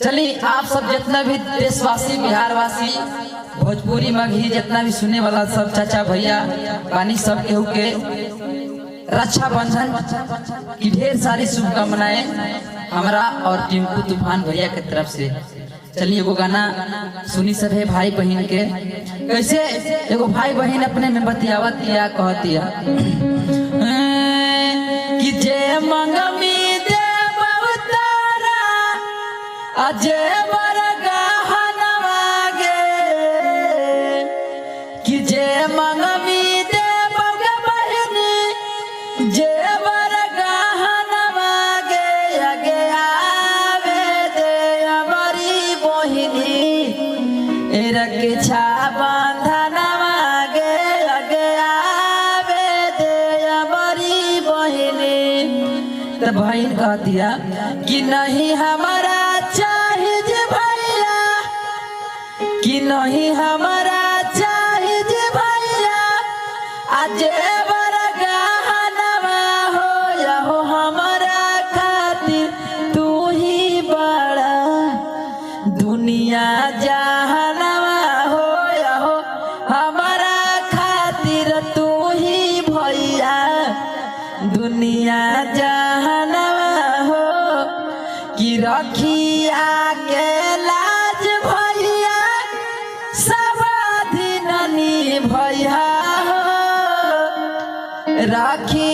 चलिए आप सब जितना भी देशवासी बिहारवासी भोजपुरी मगही जितना भी सुने वाला सब चाचा भैया पानी सब केहू के रक्षाबंधन की ढेर सारी शुभकामनाएं हमरा और टिंकू तूफान भैया के तरफ से। चलिए एगो गाना सुनी सब है भाई बहन के, कैसे एगो भाई बहन अपने में बतियावत या कहतिया कि जे मंगमी दे बहुतारा अजे बरगा हनवागे कि जे मंगमी दे बगे बहनी जे बरगा हनवागे अगे आवे दे हमारी बहनी एरक छा बंधनवागे अगे आवे दे हमारी बहनी। तो बहन कहतिया कि नहीं हमारा चाहिए भैया कि नहीं हमारा चाहिए भैया आज बरगा हनवा हो या हो हमारा खातिर तू ही बड़ा दुनिया जहानवा हो या हो हमारा खातिर तू ही भैया दुनिया जहानवा हो कि रखिया के लाज भैया सब दिन भैया हो राखी